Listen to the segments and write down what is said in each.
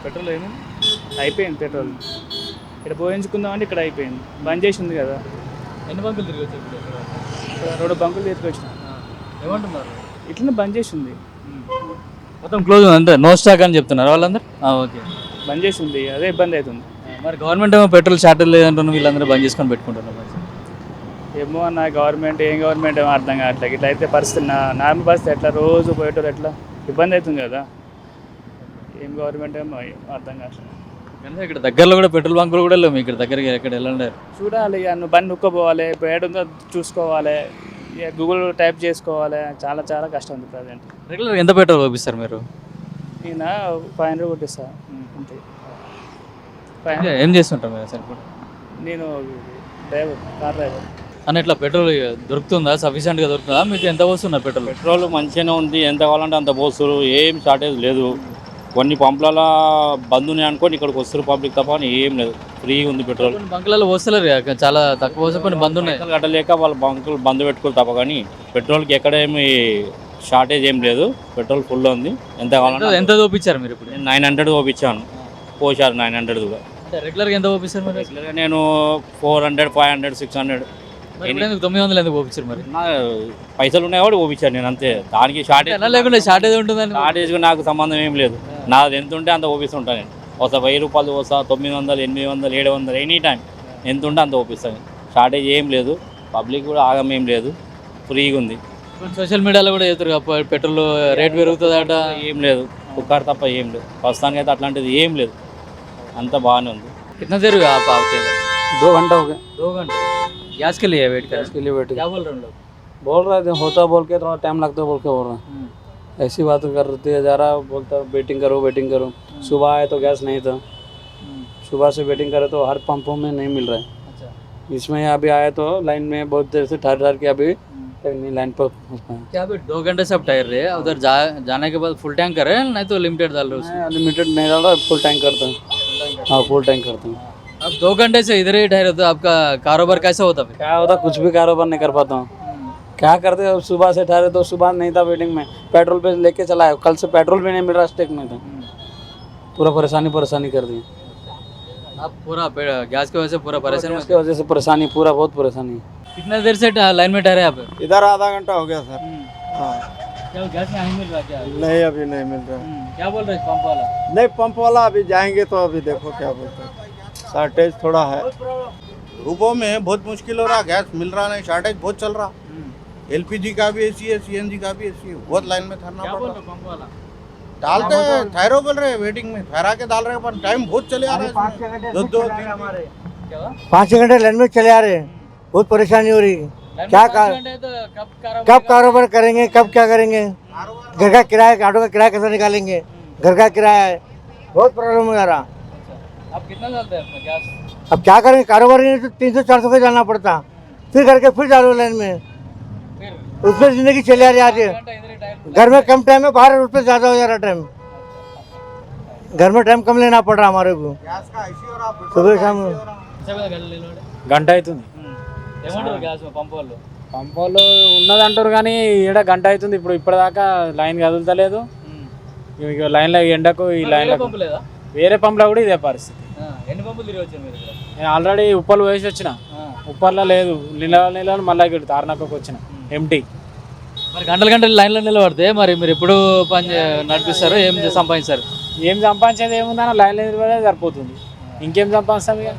Petrol ఏమైంది? అయిపోయింది petrol. ఇక్కడ పోయించుకుందామంటే ఇక్కడ అయిపోయింది, బంద్ చేసి ఉంది కదా. ఎన్ని బంకులు తిరిగి వచ్చారు ఇక్కడ 2 బంకులు తీసుకొచ్చిన. ఏమంటున్నారు? ఇట్లనే బంద్ చేసి ఉంది, మొత్తం క్లోజ్ అంటే నో స్టాక్ అని చెప్తున్నారు వాళ్ళందరూ. ఓకే, బంద్ చేసి ఉంది, అదే ఇబ్బంది అవుతుంది. మరి గవర్నమెంట్ ఏమో పెట్రోల్ షార్టేజ్ లేదంటున్నారు, వీళ్ళందరూ బంద్ చేసుకొని పెట్టుకుంటున్నారు. ఏమో అన్న, గవర్నమెంట్ ఏమో అర్థం కావట్లేదు. ఇట్లా అయితే పరిస్థితి నార్మల్ పరిస్థితి ఎట్లా, రోజు పోయేటోళ్ళు ఎట్లా ఇబ్బంది అవుతుంది కదా. ఏం గవర్నమెంట్ ఏమో అర్థం కావట్లేదు. అంటే ఇక్కడ దగ్గరలో కూడా పెట్రోల్ బంకులు కూడా లేవు, ఇక్కడ దగ్గరికి ఎక్కడ వెళ్ళండి. చూడాలి ఇక, నువ్వు బండి నొక్కపోవాలి, ఏడుందో చూసుకోవాలి, ఇక గూగుల్ టైప్ చేసుకోవాలి, చాలా చాలా కష్టం ఉంది ప్రజెంట్. రెగ్యులర్ ఎంత పెట్రోల్ పంపిస్తారు మీరు? నేను 500 కొట్టిస్తా అంతే. ఏం చేస్తుంటారు మీరు అసలు ఇప్పుడు? నేను డ్రైవర్, కార్ డ్రైవర్. అని ఇట్లా పెట్రోల్ దొరుకుతుందా, సఫిషియెంట్గా దొరుకుతుందా? మీకు ఎంత పోస్తున్నారు పెట్రోల్? పెట్రోల్ మంచిగానే ఉంది, ఎంత కావాలంటే అంత పోస్తారు, ఏం షార్టేజ్ లేదు. కొన్ని పంపుల బంద్ ఉన్నాయి అనుకోని ఇక్కడికి వస్తారు పబ్లిక్ తప్ప, ఏం లేదు, ఫ్రీగా ఉంది పెట్రోల్. కొన్ని బంకులలో పోస్తలేరు, చాలా తక్కువ పోస్తే కొన్ని బంద్ ఉన్నాయి. కట్టలేక వాళ్ళ బంకులు బంద్ పెట్టుకోరు తప్ప, కానీ పెట్రోల్కి ఎక్కడ ఏమి షార్టేజ్ ఏం లేదు, పెట్రోల్ ఫుల్ ఉంది. ఎంత కావాలంటే ఎంత చూపించారు మీరు ఇప్పుడు? 900 పంపించాను, పోసారు 900 కూడా. అంటే రెగ్యులర్గా ఎంత పంపిస్తారు మరి? రెగ్యులర్గా నేను 400, 500, 600. 900 ఎందుకు పంపించారు మరి? నా పైసలు ఉన్నాయి కూడా పంపించాను నేను, అంతే. దానికి షార్టేజ్ లేకుండా షార్టేజ్ ఉంటుందని? షార్టేజ్కి నాకు సంబంధం ఏం లేదు, నాది ఎంత ఉంటే అంత పంపిస్తుంటాను నేను. వస్తా 1000 రూపాయలు వస్తా, 900, 800, 700, ఎనీ టైం ఎంత ఉంటే అంత పంపిస్తాను. షార్టేజ్ ఏం లేదు, పబ్లిక్ కూడా ఆగం ఏం లేదు, ఫ్రీగా ఉంది. సోషల్ మీడియాలో కూడా చెప్తారు పెట్రోల్ రేట్ పెరుగుతుందట. ఏం లేదు, కుక్కర్ తప్ప ఏం లేదు, ప్రస్తుతానికి అయితే అట్లాంటిది ఏం లేదు, అంత బాగానే ఉంది. कितना देर हुआ आप आते हैं? 2 घंटा हो गया। 2 घंटे गैस के लिए वेट कर? इसके लिए वेट क्या बोल रहे हैं लोग? बोल रहे थे होता बोल के थोड़ा टाइम लगता है बोल के बोल रहे हैं। ऐसी बात करते जा रहा, बोलता वेटिंग करो वेटिंग करो। सुबह आए तो गैस नहीं था, सुबह से वेटिंग करे तो हर पंपों में नहीं मिल रहा है। अच्छा, इसमें अभी आए तो लाइन में बहुत देर से ठहर के अभी नहीं लाइन पर फंस पाए। क्या अभी 2 घंटे से आप टायर रहे हैं? उधर जाने के बाद फुल टैंक कर रहे हैं, नहीं तो लिमिटेड डाल रहे हो? अनलिमिटेड नहीं डाल रहा, फुल टैंक करते हैं। हाँ, फुल टैंक करते हैं। अब 2 घंटे से इधर ही ठहरे तो आपका कारोबार कैसा होता फिर? क्या होता, कुछ भी कारोबार नहीं कर पाता हूँ। क्या करते, सुबह से ठहरे तो सुबह नहीं था वेटिंग में, पेट्रोल पे लेके चला है, कल से पेट्रोल भी नहीं मिल रहा, स्टेक में था, पूरा परेशानी कर दी। आप पूरा गैस की वजह से पूरा परेशान? इसकी वजह से परेशानी, पूरा बहुत परेशानी। कितना देर से लाइन में ठहरे आप? इधर आधा घंटा हो गया सर। हाँ, क्या गैस नहीं मिल रहा क्या? नहीं अभी नहीं मिल रहा। क्या बोल रहे पंप वाला? नहीं पंप वाला अभी जाएंगे तो अभी देखो क्या बोलते हैं, शॉर्टेज थोड़ा है। रूपों में बहुत मुश्किल हो रहा, गैस मिल रहा नहीं, शॉर्टेज बहुत चल रहा। एलपीजी का भी ऐसी है, सीएनजी का भी ऐसी है, बहुत लाइन में ठहरना पड़ रहा। पंप वाला डालते हैं ठहरो बोल रहे, वेटिंग में ठहरा के डाल रहे हैं, पर टाइम बहुत चले आ रहा है। 5 घंटे लाइन में चले आ रहे हैं, बहुत परेशानी हो रही है। क्या कब कारोबार करेंगे, कब क्या करेंगे? घर का किराया, ऑटो का किराया कैसे निकालेंगे? घर का किराया है, बहुत प्रॉब्लम हो जा रहा। आप कितना डालते हैं अपना गैस? अब क्या करेंगे, कारोबार नहीं तो 300-400 का जाना पड़ता, फिर करके फिर डालो लाइन में, उसमें जिंदगी चले आ रही। आज घर में कम टाइम है, बाहर उसमें ज्यादा हो जा रहा टाइम, घर में टाइम कम लेना पड़ रहा हमारे को। सुबह शाम గంట అవుతుంది. ఏమంటారు గ్యాస్ పంప్ వాళ్ళు? పంప్ వాళ్ళు ఉన్నదంటారు కానీ ఈడ గంట అవుతుంది, ఇప్పుడు ఇప్పటిదాకా లైన్ కదులుతలేదు. ఇక లైన్లో ఎండకు ఈ లైన్లో పంపు లేదా? వేరే పంపులో కూడా ఇదే పరిస్థితి. ఎన్ని పంపులు తిరిగి వచ్చారు మీరు ఇక్కడ? నేను ఆల్రెడీ ఉప్పలు వేసి వచ్చిన, ఉప్పల్లో లేదు, నీళ్ళ మళ్ళీ ఇక్కడ తారనాకకు వచ్చిన ఎంటీ. మరి గంటలు లైన్లో నిలబడితే మరి మీరు ఎప్పుడు పని నడిపిస్తారు, ఏం సంపాదిస్తారు? ఏం సంపాదించేది ఏముందన్న, లైన్లో నిలబడే సరిపోతుంది, ఇంకేం సంపాదిస్తాం ఇక.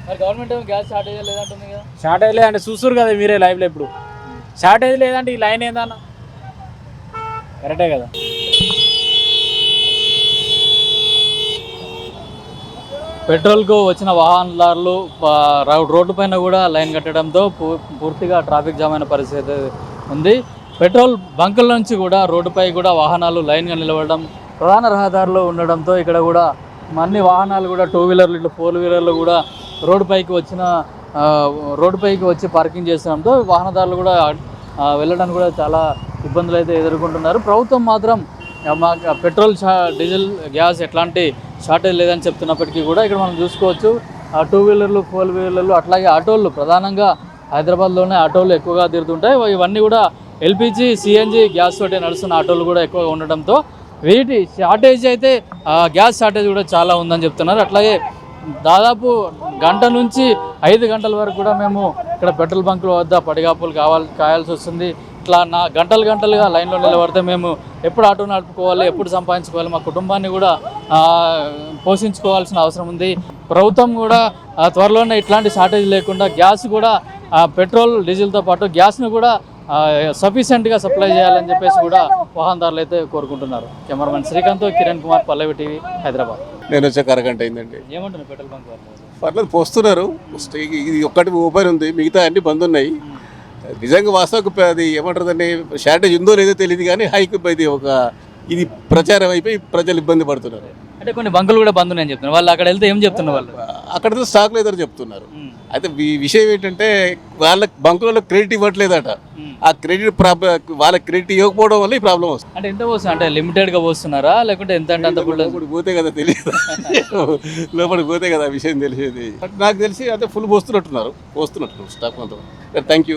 మరి గవర్నమెంట్ గ్యాస్ షార్టేజ్ లేదంటుంది కదా? షార్టేజ్ లేదంటే చూస్తురు కదా మీరే లైవ్లో, ఇప్పుడు షార్టేజ్ లేదంటే ఈ లైన్ ఏందన్న, కరెక్టే కదా. పెట్రోల్కు వచ్చిన వాహనదారులు రోడ్డు పైన కూడా లైన్ కట్టడంతో పూర్తిగా ట్రాఫిక్ జామ్ అయిన పరిస్థితి ఉంది. పెట్రోల్ బంకుల నుంచి కూడా రోడ్డుపై కూడా వాహనాలు లైన్గా నిలబడడం, ప్రధాన రహదారులు ఉండడంతో ఇక్కడ కూడా అన్ని వాహనాలు కూడా 2 వీలర్లు ఇట్లా 4 వీలర్లు కూడా రోడ్డుపైకి వచ్చి పార్కింగ్ చేసడంతో వాహనదారులు కూడా వెళ్ళడానికి కూడా చాలా ఇబ్బందులు అయితే ఎదుర్కొంటున్నారు. ప్రభుత్వం మాత్రం పెట్రోల్ డీజిల్ గ్యాస్ ఎట్లాంటి షార్టేజ్ లేదని చెప్తున్నప్పటికీ కూడా ఇక్కడ మనం చూసుకోవచ్చు 2 వీలర్లు 4 వీలర్లు అట్లాగే ఆటోలు, ప్రధానంగా హైదరాబాద్లోనే ఆటోలు ఎక్కువగా తిరుగుతుంటాయి. ఇవన్నీ కూడా ఎల్పిజి సిఎన్జి గ్యాస్ తోటి నడుస్తున్న ఆటోలు కూడా ఎక్కువగా ఉండడంతో వీటి షార్టేజ్ అయితే గ్యాస్ షార్టేజ్ కూడా చాలా ఉందని చెప్తున్నారు. అట్లాగే దాదాపు గంట నుంచి 5 గంటల వరకు కూడా మేము ఇక్కడ పెట్రోల్ బంకుల వద్ద పడిగాపులు కాయాల్సి వస్తుంది. ఇట్లా గంటలుగా లైన్లో నిలబడితే మేము ఎప్పుడు ఆటో నడుపుకోవాలి, ఎప్పుడు సంపాదించుకోవాలి, మా కుటుంబాన్ని కూడా పోషించుకోవాల్సిన అవసరం ఉంది. ప్రభుత్వం కూడా త్వరలోనే ఇట్లాంటి షార్టేజ్ లేకుండా గ్యాస్ కూడా పెట్రోల్ డీజిల్తో పాటు గ్యాస్ను కూడా సఫిషియెంట్గా సప్లై చేయాలని చెప్పేసి కూడా వాహనదారులు అయితే కోరుకుంటున్నారు. కెమెరామెన్ శ్రీకాంత్, కిరణ్ కుమార్, పల్లవి టీవీ, హైదరాబాద్. నేను వచ్చాక అరగంట అయిందండి. ఏమంటున్నారు పెట్రోల్ బంక్ వాళ్ళు? పర్లేదు పోస్తున్నారు. ఇది ఒక్కటి ఓపెన్ ఉంది, మిగతా అన్ని బంద్ ఉన్నాయి. నిజంగా వాస్తవకు అది ఏమంటారు, షార్టేజ్ ఉందో లేదో తెలియదు కానీ హైక్ ఇది ప్రచారం అయిపోయి ప్రజలు ఇబ్బంది పడుతున్నారు. అంటే కొన్ని బంకులు కూడా బంద్ ఉన్నాయని చెప్తున్నారు. వాళ్ళు అక్కడ వెళ్తే ఏం చెప్తున్నారు? వాళ్ళు అక్కడ స్టాక్ లేదని చెప్తున్నారు. అయితే విషయం ఏంటంటే వాళ్ళ బంకులలో క్రెడిట్ ఇవ్వట్లేదట. ఆ క్రెడిట్ వాళ్ళ క్రెడిట్ ఇవ్వకపోవడం వల్ల ఈ ప్రాబ్లం వస్తుంది. అంటే ఎంత పోస్తున్నారు? అంటే లిమిటెడ్గా పోస్తున్నారా లేకుంటే ఎంత అంటే అంత లోపలికి పోతే కదా తెలియదు, లోపలికి పోతే కదా విషయం తెలిసేది. నాకు తెలిసి అదే ఫుల్ పోస్తున్నట్టున్నారు స్టాక్ అంతా. Thank you.